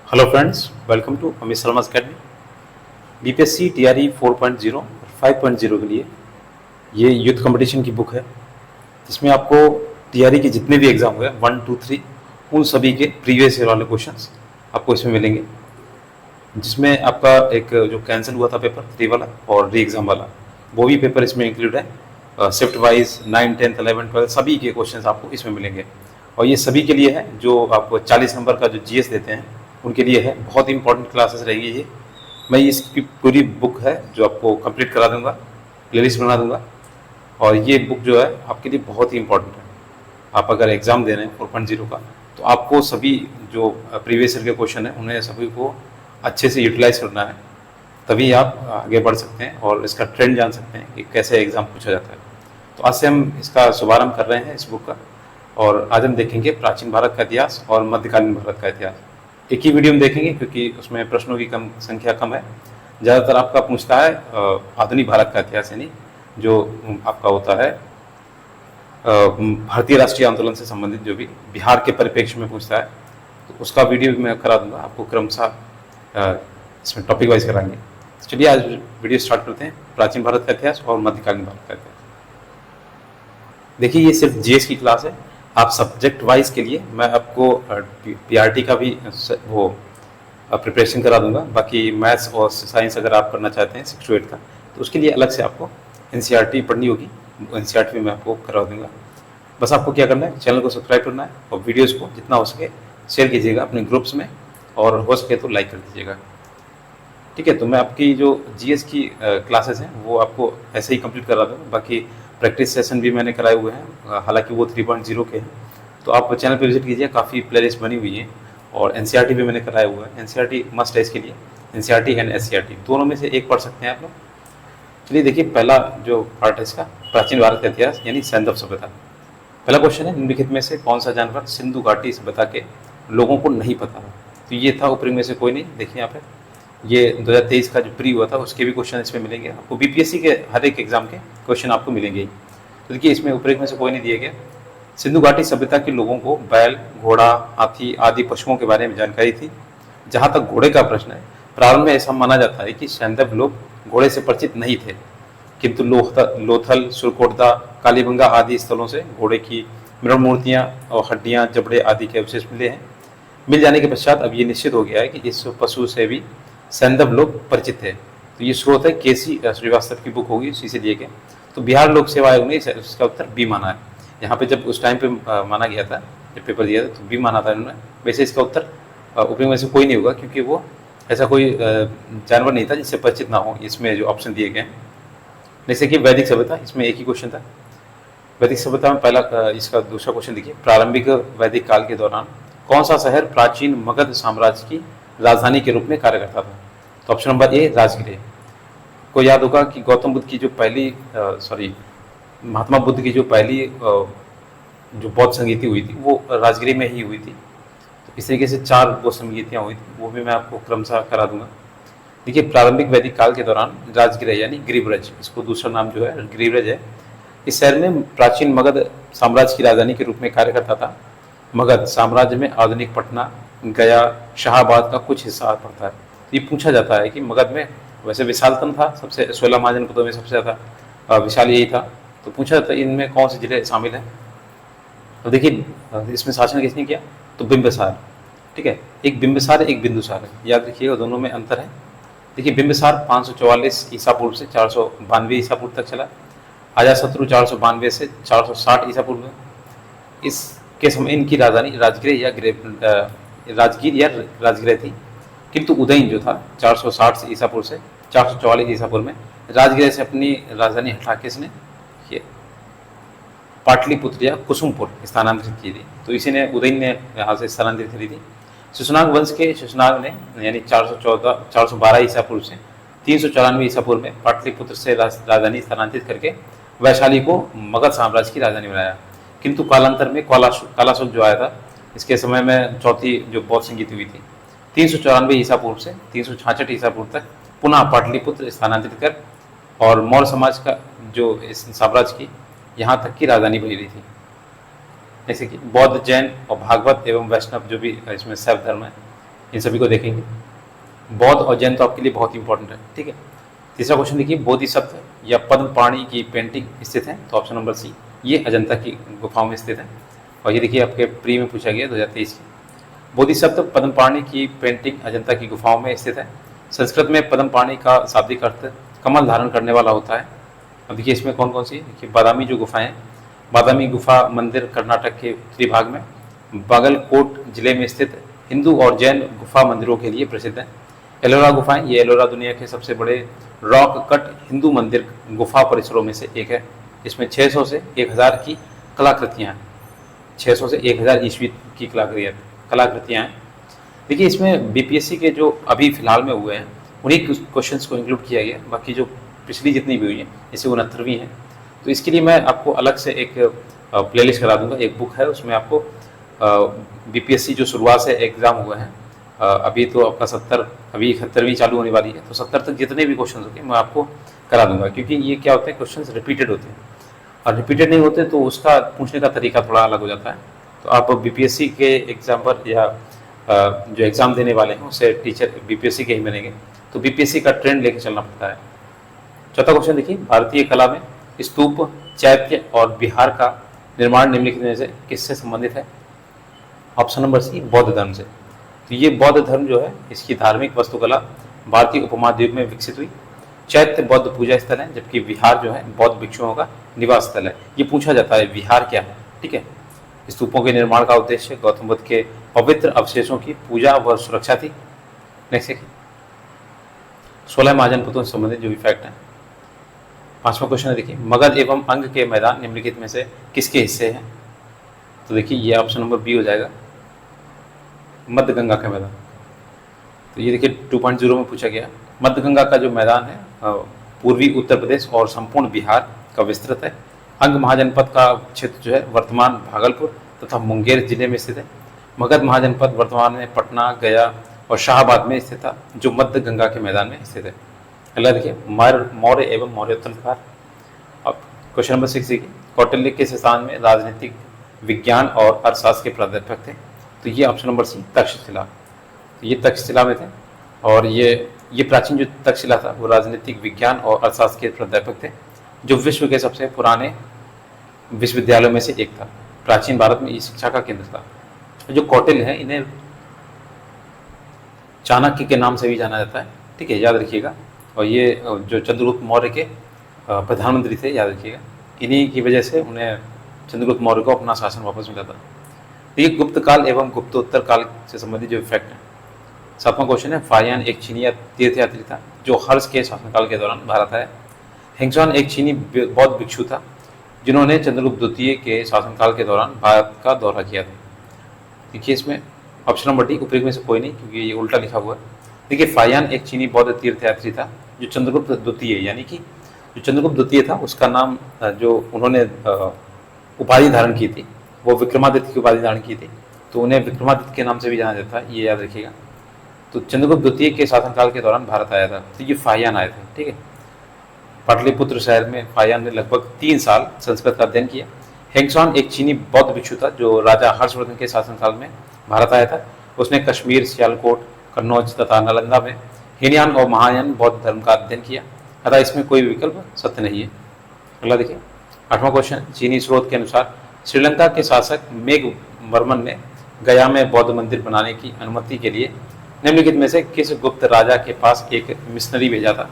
Hello friends, welcome to Amit Sharma academy. BPSC TRE 4.0 और 5.0 के लिए ये यूथ कंपटीशन की बुक है, जिसमें आपको टीआरई के जितने भी एग्जाम हुए 1, 2, 3 उन सभी के प्रीवियस ईयर वाले क्वेश्चंस आपको इसमें मिलेंगे, जिसमें आपका एक जो कैंसिल हुआ था पेपर 3 वाला और री एग्ज़ाम वाला, वो भी पेपर इसमें इंक्लूड है। शिफ्ट वाइज 9, 10, 11, 12 सभी के क्वेश्चंस आपको इसमें मिलेंगे। और ये सभी के लिए है जो आपको 40 नंबर का जो जीएस देते हैं उनके लिए है। बहुत इंपॉर्टेंट क्लासेस रहेंगी ये। मैं इसकी पूरी बुक है जो आपको कंप्लीट करा दूंगा, प्लेलिस्ट बना दूंगा। और ये बुक जो है आपके लिए बहुत ही इंपॉर्टेंट है। आप अगर एग्ज़ाम दे रहे हैं 4.0 का, तो आपको सभी जो प्रीवियस ईयर के क्वेश्चन हैं उन्हें सभी को अच्छे से यूटिलाइज करना है, तभी आप आगे बढ़ सकते हैं और इसका ट्रेंड जान सकते हैं कि कैसे एग्ज़ाम पूछा जाता है। तो आज से हम इसका शुभारंभ कर रहे हैं इस बुक का, और आज हम देखेंगे प्राचीन भारत का इतिहास और मध्यकालीन भारत का इतिहास। एक ही वीडियो में देखेंगे क्योंकि उसमें प्रश्नों की संख्या कम है। ज़्यादातर आपका पूछता है आधुनिक भारत का इतिहास, यानी जो आपका होता है भारतीय राष्ट्रीय आंदोलन से संबंधित, जो भी बिहार के परिप्रेक्ष्य में पूछता है, तो उसका वीडियो भी मैं करा दूंगा आपको क्रमशः। इसमें टॉपिक वाइज कराएंगे। चलिए आज वीडियो स्टार्ट करते हैं। प्राचीन भारत का इतिहास और मध्यकालीन भारत का इतिहास। देखिए, ये सिर्फ जीएस की क्लास है। आप सब्जेक्ट वाइज के लिए मैं आपको पीआरटी का भी वो प्रिपरेशन करा दूंगा। बाकी मैथ्स और साइंस अगर आप करना चाहते हैं 6 to 8 का, तो उसके लिए अलग से आपको एनसीईआरटी पढ़नी होगी। एनसीईआरटी में मैं आपको करवा दूंगा। बस आपको क्या करना है, चैनल को सब्सक्राइब करना है और वीडियोज़ को जितना हो सके शेयर कीजिएगा अपने ग्रुप्स में, और हो सके तो लाइक कर दीजिएगा। ठीक है, तो मैं आपकी जो जीएस की क्लासेस हैं वो आपको ऐसे ही कंप्लीट करा दूँगा। बाकी प्रैक्टिस सेशन भी मैंने कराए हुए हैं, हालांकि वो 3.0 के हैं। तो आप चैनल पर विजिट कीजिए, काफ़ी प्लेलिस्ट बनी हुई है। और एनसीईआरटी भी मैंने कराया हुआ है। एनसीईआरटी मस्ट है इसके लिए, एनसीईआरटी एंड एससीईआरटी दोनों में से एक पढ़ सकते हैं आप लोग। चलिए देखिए, पहला जो पार्ट है इसका, प्राचीन भारत का इतिहास यानी सैंधव सभ्यता। पहला क्वेश्चन है, निम्नलिखित में से कौन सा जानवर सिंधु घाटी सभ्यता के लोगों को नहीं पता था? तो ये था ऊपरी में से कोई नहीं। देखिए यहाँ पे ये 2023 का जो प्री हुआ था उसके भी क्वेश्चन इसमें मिलेंगे आपको। बीपीएससी के हर एक एग्जाम के क्वेश्चन आपको मिलेंगे ही। तो देखिए, इसमें ऊपरी में से कोई नहीं दिया गया। सिंधु घाटी सभ्यता के लोगों को बैल, घोड़ा, हाथी आदि पशुओं के बारे में जानकारी थी। जहाँ तक घोड़े का प्रश्न है, प्रारंभ में ऐसा माना जाता है कि सैंधव लोग घोड़े से परिचित नहीं थे, किंतु लोथल, सुरकोटदा, कालीबंगा आदि स्थलों से घोड़े की मृण मूर्तियाँ और हड्डियाँ, जबड़े आदि के अवशेष मिले हैं। मिल जाने के पश्चात अब ये निश्चित हो गया है कि इस पशु से भी सैंधव लोग परिचित थे। तो ये स्रोत है केसी श्रीवास्तव की बुक होगी, उसी से लिए गए। तो बिहार लोक सेवा आयोग ने इसका उत्तर बी माना है। यहाँ पे जब उस टाइम पे माना गया था, जब पेपर दिया था, तो बी माना था इन्होंने। वैसे इसका उत्तर ऊपरी में से कोई नहीं होगा, क्योंकि वो ऐसा कोई जानवर नहीं था जिससे परिचित ना हो इसमें जो ऑप्शन दिए गए हैं। जैसे कि वैदिक सभ्यता, इसमें एक ही क्वेश्चन था। वैदिक सभ्यता में पहला इसका दूसरा क्वेश्चन देखिए, प्रारंभिक वैदिक काल के दौरान कौन सा शहर प्राचीन मगध साम्राज्य की राजधानी के रूप में कार्य करता था? तो ऑप्शन नंबर ए राजगृह। को याद होगा कि गौतम बुद्ध की जो पहली महात्मा बुद्ध की जो पहली जो बौद्ध संगीति हुई थी वो राजगृह में ही हुई थी। तो इस तरीके से 4 बौद्ध संगीतियाँ हुई थी, वो भी मैं आपको क्रमशः करा दूंगा। देखिए, प्रारंभिक वैदिक काल के दौरान राजगृह यानी गिरिब्रज, इसको दूसरा नाम जो है गिरिब्रज है, इस शहर में प्राचीन मगध साम्राज्य की राजधानी के रूप में कार्य करता था। मगध साम्राज्य में आधुनिक पटना, गया, शाहाबाद का कुछ हिस्सा पड़ता है। तो ये पूछा जाता है कि मगध में वैसे विशालतम था, सबसे 16 महाजनपदों में सबसे ज़्यादा विशाल यही था। तो पूछा जाता है इनमें कौन से जिले शामिल हैं। तो देखिए, इसमें शासन किसने किया? तो बिंबिसार। ठीक है, एक बिंबिसार एक बिंदुसार है, याद रखिएगा, दोनों में अंतर है। देखिए, बिंबिसार 544 ईसा पूर्व से 492 ईसा पूर्व तक चला। अजातशत्रु 492 से 460 ईसा पूर्व में। इसके समय इनकी राजधानी राजगृह या राजगीर या राजगृह थी। किंतु उदयन जो था 460 ईसा पूर्व से 444 ईसा पूर्व में राजगृह से अपनी राजधानी हटा के इसने पाटलिपुत्र या कुसुमपुर स्थानांतरित की थी। तो इसी ने उदयन ने यहाँ से स्थानांतरित करी थी। शुशनाग वंश के शुशनाग ने यानी 412 ईसा पूर्व से 394 ईसा पूर्व में पाटलिपुत्र से राजधानी स्थानांतरित करके वैशाली को मगध साम्राज्य की राजधानी बनाया। किंतु कालांतर में कालाशोक जो आया था, इसके समय में चौथी जो बौद्ध संगीति हुई थी, 394 ईसा पूर्व से 366 ईसा पूर्व तक पुनः पाटलिपुत्र स्थानांतरित कर और मौर्य समाज का जो इस साम्राज्य की यहाँ तक की राजधानी बनी रही थी। जैसे कि बौद्ध, जैन और भागवत एवं वैष्णव जो भी इसमें शैव धर्म है, इन सभी को देखेंगे। बौद्ध और जैन तो आपके लिए बहुत इंपॉर्टेंट है, ठीक है। तीसरा क्वेश्चन देखिए, बोधिसत्व या पद्मपाणि की पेंटिंग स्थित है, तो ऑप्शन नंबर सी, ये अजंता की गुफाओं में स्थित है। और ये देखिए आपके प्री में पूछा गया 2023 की। बोधिसत्व पद्मपाणि की पेंटिंग अजंता की गुफाओं में स्थित है। संस्कृत में पद्मपाणि का शाब्दिक अर्थ कमल धारण करने वाला होता है। अब देखिए इसमें कौन कौन सी, देखिए बादामी जो गुफाएं, बादामी गुफा मंदिर कर्नाटक के उत्तरी भाग में बागलकोट जिले में स्थित हिंदू और जैन गुफा मंदिरों के लिए प्रसिद्ध है। एलोरा गुफाएं, ये एलोरा दुनिया के सबसे बड़े रॉक कट हिंदू मंदिर गुफा परिसरों में से एक है। इसमें 600 से 1000 की कलाकृतियाँ हैं, 600 से 1000 ईस्वी की कलाकृतियाँ हैं। देखिए इसमें बीपीएससी के जो अभी फिलहाल में हुए हैं उन्हीं क्वेश्चंस को इंक्लूड किया गया, बाकी जो पिछली जितनी भी हुई हैं इसे 69वीं है। तो इसके लिए मैं आपको अलग से एक प्लेलिस्ट करा दूंगा, एक बुक है उसमें आपको बीपीएससी जो शुरुआत से एग्ज़ाम हुए हैं, अभी तो आपका 70, अभी 71वीं चालू होने वाली है, तो 70 तक जितने भी क्वेश्चन होंगे मैं आपको करा दूंगा, क्योंकि ये क्या होते हैं, क्वेश्चन रिपीटेड होते हैं, और रिपीटेड नहीं होते तो उसका पूछने का तरीका थोड़ा अलग हो जाता है। तो आप बीपीएससी के एग्जाम पर या जो एग्ज़ाम देने वाले हैं उससे टीचर बीपीएससी के ही बनेंगे, तो बीपीएससी का ट्रेंड लेके चलना पड़ता है। चौथा क्वेश्चन देखिए, भारतीय कला में स्तूप, चैत्य और विहार का निर्माण निम्नलिखित में से किससे संबंधित है? ऑप्शन नंबर सी, बौद्ध धर्म से। तो ये बौद्ध धर्म जो है इसकी धार्मिक वास्तुकला भारतीय उपमहाद्वीप में विकसित हुई। चैत्य बौद्ध पूजा स्थल है, जबकि विहार जो है बौद्ध भिक्षुओं का निवास स्थल है। ये पूछा जाता है विहार क्या है, ठीक है। स्तूपों के निर्माण का उद्देश्य गौतम बुद्ध के पवित्र अवशेषों की पूजा व सुरक्षा थी। नेक्स्ट 16 महाजनपदों से संबंधित जो भी फैक्ट है। पांचवा क्वेश्चन है देखिए, मगध एवं अंग के मैदान निम्नलिखित में से किसके हिस्से हैं? तो देखिए ये ऑप्शन नंबर बी हो जाएगा, मध्य गंगा का मैदान। तो ये देखिए 2.0 में पूछा गया, मध्य गंगा का जो मैदान है पूर्वी उत्तर प्रदेश और संपूर्ण बिहार का विस्तृत है। अंग महाजनपद का क्षेत्र जो है वर्तमान भागलपुर तथा मुंगेर जिले में स्थित है। मगध महाजनपद वर्तमान में पटना, गया और शाहाबाद में स्थित था, जो मध्य गंगा के मैदान में स्थित है। अगला देखिए, मौर्य एवं मौर्योत्तरकाल। अब क्वेश्चन नंबर 6 देखिए, कौटिल्य किस स्थान में राजनीतिक विज्ञान और अर्थशास्त्र के प्राध्यापक थे? तो ये ऑप्शन नंबर सी, तक्षशिला। तो ये तक्षशिला में थे, और ये प्राचीन जो तक्षशिला था वो राजनीतिक विज्ञान और अर्थशास्त्र के प्राध्यापक थे, जो विश्व के सबसे पुराने विश्वविद्यालयों में से एक था। प्राचीन भारत में ये शिक्षा का केंद्र था। जो कौटिल्य है इन्हें चाणक्य के नाम से भी जाना जाता है, ठीक है, याद रखिएगा। और ये जो चंद्रगुप्त मौर्य के प्रधानमंत्री थे, याद रखिएगा, इन्हीं की वजह से उन्हें चंद्रगुप्त मौर्य को अपना शासन वापस मिला था। ये गुप्त काल एवं गुप्तोत्तर काल से संबंधित जो फैक्ट है। 7वां क्वेश्चन है, फाहियान एक चीनी तीर्थयात्री था जो हर्ष के शासनकाल के दौरान भारत आया। हेंगसॉन एक चीनी बौद्ध भिक्षु था जिन्होंने चंद्रगुप्त द्वितीय के शासनकाल के दौरान भारत का दौरा किया था। देखिए इसमें ऑप्शन नंबर डी, उपयुक्त में से कोई नहीं, क्योंकि ये उल्टा लिखा हुआ है। देखिए फाहियान एक चीनी बौद्ध तीर्थयात्री था जो चंद्रगुप्त द्वितीय, यानी कि जो चंद्रगुप्त द्वितीय था उसका नाम जो उन्होंने उपाधि धारण की थी वो विक्रमादित्य की उपाधि धारण की थी, तो उन्हें विक्रमादित्य के नाम से भी जाना जाता है, ये याद रखिएगा। तो चंद्रगुप्त द्वितीय के शासनकाल के दौरान भारत आया था, तो ये फाहियान आए थे, ठीक है। पाटलिपुत्र शहर में फाहियान ने लगभग 3 साल संस्कृत का अध्ययन किया। हेंगसॉन एक चीनी बौद्ध भिक्षु था जो राजा हर्षवर्धन के शासनकाल में भारत आया था। उसने कश्मीर, सियालकोट, कन्नौज तथा नालंदा में हीनयान और महायान बौद्ध धर्म का अध्ययन किया, अतः इसमें कोई विकल्प सत्य नहीं है। अगला देखिए 8वां क्वेश्चन, चीनी स्रोत के अनुसार श्रीलंका के शासक मेघवर्मन ने गया में बौद्ध मंदिर बनाने की अनुमति के लिए निम्नलिखित में से किस गुप्त राजा के पास एक मिशनरी भेजा था?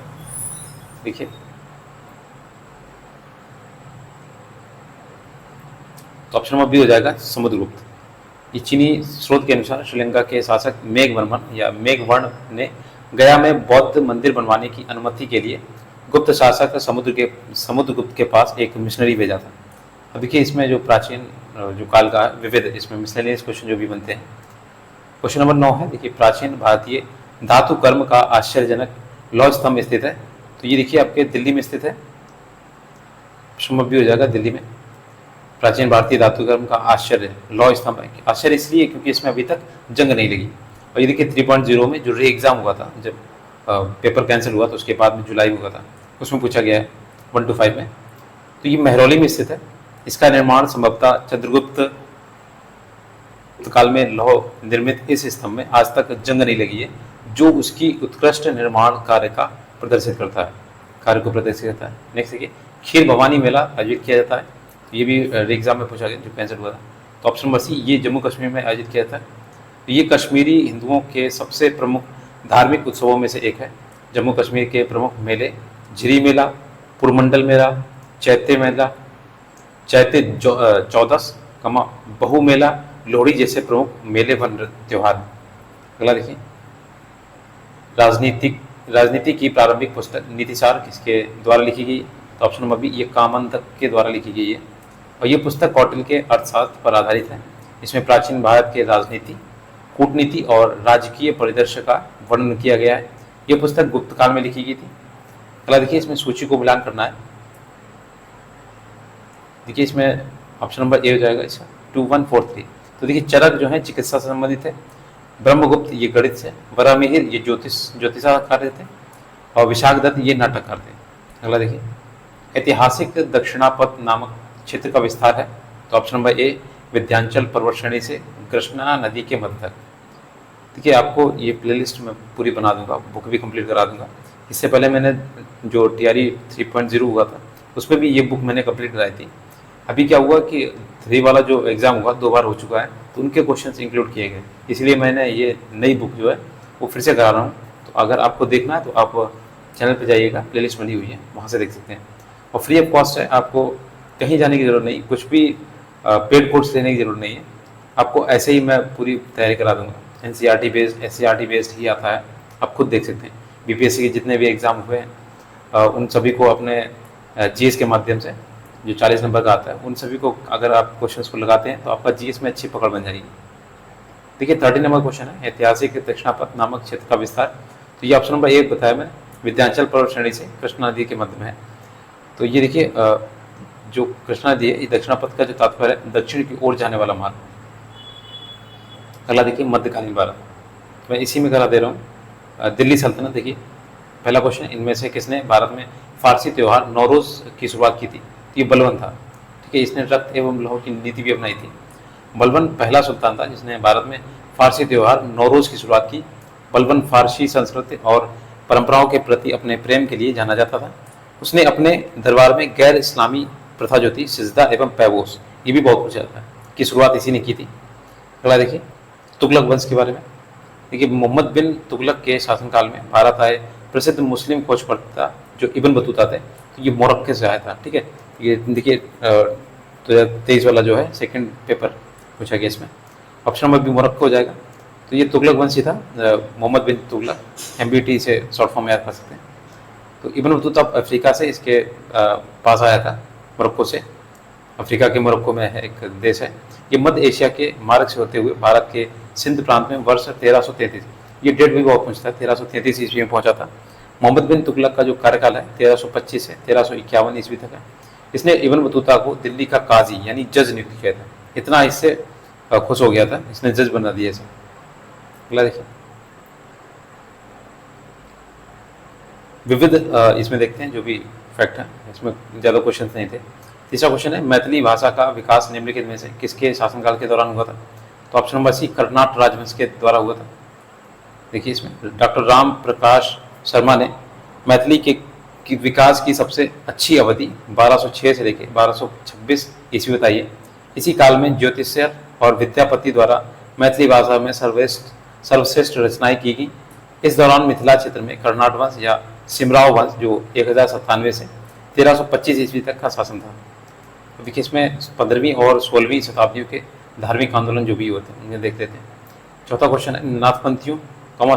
देखिए तो ऑप्शन नंबर बी हो जाएगा, समुद्रगुप्त। ये चीनी स्रोत के अनुसार श्रीलंका के शासक मेघवर्मन या मेघवर्ण ने गया में बौद्ध मंदिर बनवाने की अनुमति के लिए गुप्त शासक समुद्रगुप्त के पास एक मिशनरी भेजा था। अब देखिए इसमें जो प्राचीन जो काल का विविध, इसमें मिसलेनियस क्वेश्चन जो भी बनते हैं। क्वेश्चन नंबर 9 है, देखिए प्राचीन भारतीय धातु कर्म का आश्चर्यजनक लौह स्तंभ स्थित है। तो ये देखिए आपके दिल्ली में स्थित है, ऑप्शन नंबर बी हो जाएगा, दिल्ली में। प्राचीन भारतीय धातु कर्म का आश्चर्य लौह स्तंभ है। आश्चर्य इसलिए क्योंकि इसमें अभी तक जंग नहीं लगी। और ये देखिए 3.0 में जो री एग्जाम हुआ था, जब पेपर कैंसिल हुआ तो उसके बाद में जुलाई में हुआ था, उसमें पूछा गया है 1 to 5 में। तो ये महरौली में स्थित है। इसका निर्माण संभवतः चंद्रगुप्त गुप्त काल में लौह निर्मित इस स्तंभ में आज तक जंग नहीं लगी है, जो उसकी उत्कृष्ट निर्माण कार्य का प्रदर्शित करता है, कार्य को प्रदर्शित करता है। नेक्स्ट देखिए, खीर भवानी मेला आयोजित किया जाता है, ये भी एग्जाम में पूछा गया जो 65 हुआ था। तो ऑप्शन नंबर सी, ये जम्मू कश्मीर में आयोजित किया जाता है। तो ये कश्मीरी हिंदुओं के सबसे प्रमुख धार्मिक उत्सवों में से एक है। जम्मू कश्मीर के प्रमुख मेले झिरी मेला, पुरमंडल मेला, चैत्य मेला, चैत्य चौदस, बहु मेला, लोहड़ी जैसे प्रमुख मेले व त्योहार। अगला देखिए, राजनीति की प्रारंभिक पुस्तक नीतिसार किसके द्वारा लिखी गई? तो ऑप्शन नंबर बी, ये कामंतक के द्वारा लिखी गई है और ये पुस्तक कौटिल्य के अर्थशास्त्र पर आधारित है। इसमें प्राचीन भारत के राजनीति, कूटनीति और राजकीय परिदृश्य का वर्णन किया गया है। ये पुस्तक गुप्त काल में लिखी गई थी। अगला देखिए, इसमें सूची को मिलान करना है। देखिए इसमें ऑप्शन नंबर ए हो जाएगा इसका 2143। तो देखिए, चरक जो है चिकित्सा से संबंधित है, ब्रह्मगुप्त ये गणित से, वरामिहिर ये ज्योतिषा कार्य थे और विशाखदत्त ये नाटककार थे। अगला देखिए, ऐतिहासिक दक्षिणापथ नामक क्षेत्र का विस्तार है। तो ऑप्शन नंबर ए, विंध्याचल पर्वत श्रेणी से कृष्णा नदी के मध्य तक। देखिए, आपको ये प्लेलिस्ट मैं पूरी बना दूंगा, बुक भी कंप्लीट करा दूंगा। इससे पहले मैंने जो TRE 3.0 हुआ था उसमें भी ये बुक मैंने कंप्लीट कराई थी। अभी क्या हुआ कि 3 वाला जो एग्ज़ाम हुआ 2 बार हो चुका है, तो उनके क्वेश्चंस इंक्लूड किए गए, इसलिए मैंने ये नई बुक जो है वो फिर से करा रहा हूँ। तो अगर आपको देखना है तो आप चैनल पर जाइएगा, प्लेलिस्ट बनी हुई है, वहाँ से देख सकते हैं और फ्री ऑफ कॉस्ट है। आपको कहीं जाने की ज़रूरत नहीं, कुछ भी पेड कोर्स लेने की ज़रूरत नहीं है। आपको ऐसे ही मैं पूरी तैयारी करा दूँगा। NCERT बेस्ड, SCERT बेस्ड ही आता है, आप खुद देख सकते हैं। BPSC के जितने भी एग्ज़ाम हुए हैं उन सभी को अपने GS के माध्यम से जो 40 नंबर का आता है, उन सभी को अगर आप क्वेश्चंस को लगाते हैं तो आपका GS में अच्छी पकड़ बन जाएगी। देखिए 30 नंबर क्वेश्चन है, ऐतिहासिक दक्षिणापथ नामक क्षेत्र का विस्तार। तो ये ऑप्शन नंबर 1 बताया मैंने, विंध्याचल पर्वत श्रेणी से कृष्णा नदी के मध्य में है। तो ये देखिए, जो कृष्णा नदी है, ये दक्षिणापथ का जो तात्पर्य है दक्षिण की ओर जाने वाला मार्ग। अगला देखिए, मध्यकालीन भारत, मैं इसी में करा दे रहा हूँ। दिल्ली सल्तनत, देखिए पहला क्वेश्चन, इनमें से किसने भारत में फारसी त्यौहार नौरोज़ की शुरुआत की थी? ये बलबन था, ठीक है। इसने रक्त एवं लौह की नीति भी अपनाई थी। बलबन पहला सुल्तान था जिसने भारत में फारसी त्यौहार नौरोज़ की शुरुआत की। बलबन फारसी संस्कृति और परंपराओं के प्रति अपने प्रेम के लिए जाना जाता था। उसने अपने दरबार में गैर इस्लामी प्रथा जो थी, सिजदा एवं पैबोस, ये भी बहुत कुछ आता है, की शुरुआत इसी ने की थी। अगला देखिए, तुगलक वंश के बारे में। देखिए, मोहम्मद बिन तुगलक के शासनकाल में भारत आए प्रसिद्ध मुस्लिम खोजकर्ता जो इब्न बतूता थे, तो ये मोरक्को से आया था, ठीक है। ये देखिए 2023 वाला जो है सेकंड पेपर पूछा गया, इसमें ऑप्शन नंबर बी मोरक्को हो जाएगा। तो ये तुगलक वंशी था, मोहम्मद बिन तुगलक, MBT से शॉर्ट फॉर्म में याद कर सकते हैं। तो इब्न बतूता अफ्रीका से इसके पास आया था, मोरक्को से। अफ्रीका के मोरक्को में है एक देश है। ये मध्य एशिया के मार्ग से होते हुए भारत के सिंध प्रांत में वर्ष 1333, ये डेट भी बहुत पूछता है, 1333 ईस्वी में पहुंचा था। मोहम्मद बिन तुगलक का जो कार्यकाल है 1325 से 1351 ईस्वी तक है। इसने इब्न बतूता को दिल्ली का काजी यानी जज नियुक्त किया था। इतना इससे खुश हो गया था, इसने जज बना दिया इसे। अगला देखिए, विविध इसमें देखते हैं जो भी फैक्ट है, इसमें ज़्यादा क्वेश्चन नहीं थे। तीसरा क्वेश्चन है, मैथिली भाषा का विकास निम्नलिखित में से किसके शासनकाल के दौरान हुआ था? तो ऑप्शन नंबर सी, कर्नाट राजवंश के द्वारा हुआ था। देखिए इसमें डॉक्टर राम प्रकाश शर्मा ने मैथिली के विकास की सबसे अच्छी अवधि 1206 से लेकर 1226 ईस्वी बताई है। इसी काल में ज्योतिष्य और विद्यापति द्वारा मैथिली भाषा में सर्वश्रेष्ठ रचनाएं की गई। इस दौरान मिथिला क्षेत्र में कर्नाट वंश या सिमराव वंश जो 1097 से 1325 ईस्वी तक का शासन था। देखिए इसमें 15वीं और 16वीं शताब्दियों के धार्मिक आंदोलन जो भी हुए थे उन्हें देख लेते हैं। चौथा क्वेश्चन है, नाथपंथियों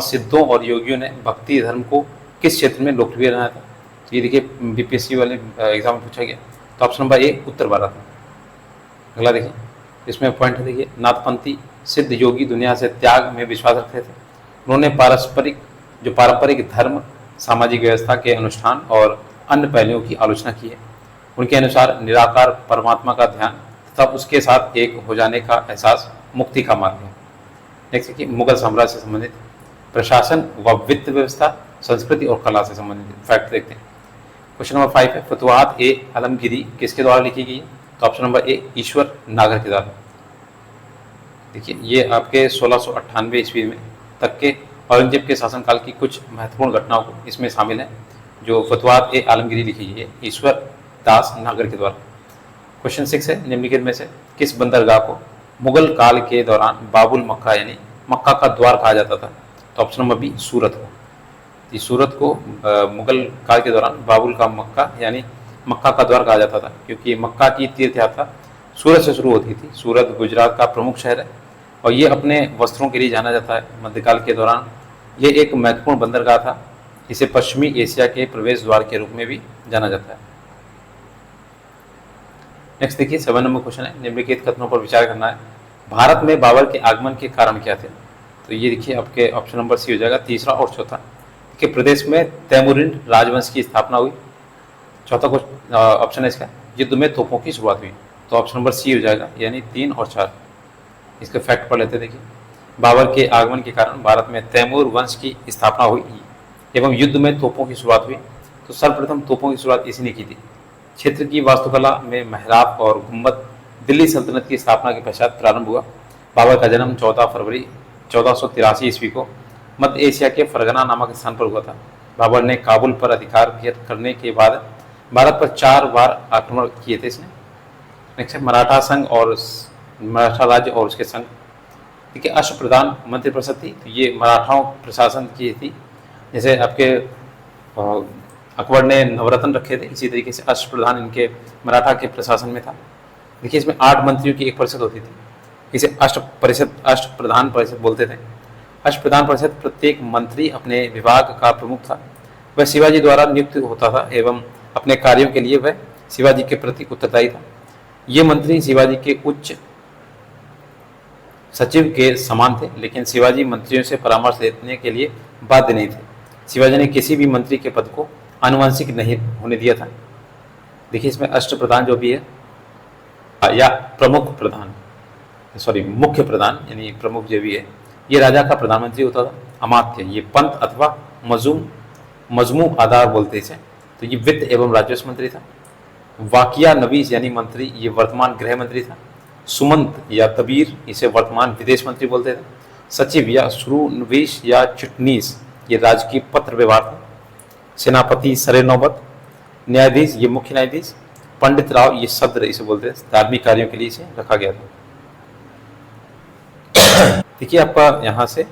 सिद्धों और योगियों ने भक्ति धर्म को किस क्षेत्र में लोकप्रिय बनाया था? तो ये देखिए BPSC वाले एग्जाम में पूछा गया। तो ऑप्शन नंबर ए, उत्तर भारत में। अगला देखिए, इसमें पॉइंट है, देखिए नाथपंथी सिद्ध योगी दुनिया से त्याग में विश्वास रखते थे। उन्होंने पारंपरिक धर्म, सामाजिक व्यवस्था के अनुष्ठान और अन्य पहलुओं की आलोचना की है। उनके अनुसार निराकार परमात्मा का ध्यान तथा उसके साथ एक हो जाने का एहसास मुक्ति का मार्ग है। नेक्स्ट देखिए, मुगल साम्राज्य से संबंधित प्रशासन व वित्त व्यवस्था, संस्कृति और कला से संबंधित फैक्ट देखते हैं। क्वेश्चन नंबर 5 है, फतवाहत ए आलमगीरी किसके द्वारा लिखी गई है? तो ऑप्शन नंबर ए, ईश्वर नागर के द्वारा। देखिए ये आपके 1698 ईस्वी में तक के औरंगजेब के शासनकाल की कुछ महत्वपूर्ण घटनाओं को इसमें शामिल है, जो फतवात ए आलमगीरी लिखी गई है ईश्वर दास नागर के द्वारा। क्वेश्चन 6 है, निम्नलिखित में से किस बंदरगाह को मुगल काल के दौरान बाबुल मक्का यानी मक्का का द्वार कहा जाता था? तो ऑप्शन नंबर बी सूरत को। ये सूरत को मुगल काल के दौरान बाबुल का मक्का यानी मक्का का द्वार कहा जाता था, क्योंकि मक्का की तीर्थ यात्रा सूरत से शुरू होती थी। सूरत गुजरात का प्रमुख शहर है और ये अपने वस्त्रों के लिए जाना जाता है। मध्यकाल के दौरान ये एक महत्वपूर्ण बंदरगाह था। इसे पश्चिमी एशिया के प्रवेश द्वार के रूप में भी जाना जाता है। नेक्स्ट देखिए 7 नंबर क्वेश्चन है, निम्नलिखित कथनों पर विचार करना है। भारत में बाबर के आगमन के कारण क्या थे? तो ये देखिए आपके ऑप्शन नंबर सी हो जाएगा, तीसरा और चौथा। देखिए प्रदेश में तैमूरिन राजवंश की स्थापना हुई। चौथा ऑप्शन है इसका, युद्ध में तोपों की शुरुआत हुई। तो ऑप्शन नंबर सी हो जाएगा, यानी 3 और 4। इसके फैक्ट पढ़ लेते हैं। देखिए बाबर के आगमन के कारण भारत में तैमूर वंश की स्थापना हुई एवं युद्ध में तोपों की शुरुआत हुई। तो सर्वप्रथम तोपों की शुरुआत इसी ने की थी। क्षेत्र की वास्तुकला में मेहराब और गुम्बद दिल्ली सल्तनत की स्थापना के पश्चात प्रारंभ हुआ। बाबर का जन्म 14 फरवरी 1483 ईस्वी को मध्य एशिया के फरगना नामक स्थान पर हुआ था। बाबर ने काबुल पर अधिकार करने के बाद भारत पर 4 बार आक्रमण किए थे इसने। नेक्स्ट है मराठा संघ और मराठा राज्य और उसके संघ। देखिए अष्टप्रधान मंत्रिपरिषद थी, तो ये मराठाओं प्रशासन की थी। जैसे आपके अकबर ने नवरत्न रखे थे, इसी तरीके से अष्टप्रधान इनके मराठा के प्रशासन में था। देखिए इसमें 8 मंत्रियों की एक परिषद होती थी। इसे अष्टप्रधान परिषद बोलते थे। अष्टप्रधान परिषद प्रत्येक मंत्री अपने विभाग का प्रमुख था। वह शिवाजी द्वारा नियुक्त होता था एवं अपने कार्यों के लिए वह शिवाजी के प्रति उत्तरदायी था। ये मंत्री शिवाजी के उच्च सचिव के समान थे, लेकिन शिवाजी मंत्रियों से परामर्श लेने के लिए बाध्य नहीं थे। शिवाजी ने किसी भी मंत्री के पद को आनुवंशिक नहीं होने दिया था। देखिए इसमें अष्टप्रधान जो भी है या प्रमुख प्रधान, सॉरी मुख्य प्रधान यानी प्रमुख जो भी है, ये राजा का प्रधानमंत्री होता था। अमात्य ये पंत अथवा मजमू आधार बोलते इसे, तो ये वित्त एवं राजस्व मंत्री था। वाकिया नवीस यानी मंत्री, ये वर्तमान गृह मंत्री था। सुमंत या तबीर, इसे वर्तमान विदेश मंत्री बोलते थे। सचिव या शुरूनवीश या चिटनीस, ये राजकीय पत्र व्यवहार था। सेनापति सरे नौबत, न्यायाधीश ये मुख्य न्यायाधीश। पंडित राव ये सद्र इसे बोलते थे। धार्मिक कार्यों के लिए इसे रखा गया था। देखिए आपका यहाँ से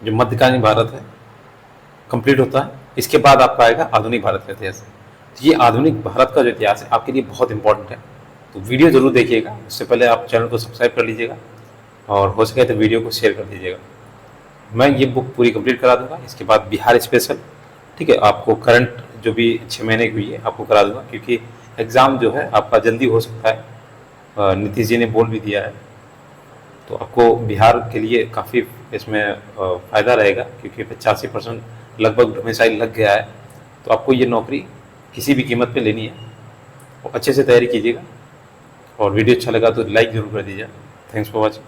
जो मध्यकालीन भारत है कंप्लीट होता है। इसके बाद आपका आएगा आधुनिक भारत का इतिहास। ये आधुनिक भारत का जो इतिहास है आपके लिए बहुत इंपॉर्टेंट है, तो वीडियो जरूर देखिएगा। उससे पहले आप चैनल को सब्सक्राइब कर लीजिएगा और हो सके तो वीडियो को शेयर कर दीजिएगा। मैं ये बुक पूरी कंप्लीट करा दूंगा। इसके बाद बिहार स्पेशल, ठीक है, आपको करंट जो भी 6 महीने की हुई है आपको करा दूंगा, क्योंकि एग्ज़ाम जो है आपका जल्दी हो सकता है। नीतीश जी ने बोल भी दिया है, तो आपको बिहार के लिए काफ़ी इसमें फ़ायदा रहेगा, क्योंकि 85% लगभग डोमिसाइल लग गया है। तो आपको ये नौकरी किसी भी कीमत पे लेनी है और अच्छे से तैयारी कीजिएगा। और वीडियो अच्छा लगा तो लाइक ज़रूर कर दीजिए। Thanks for watching.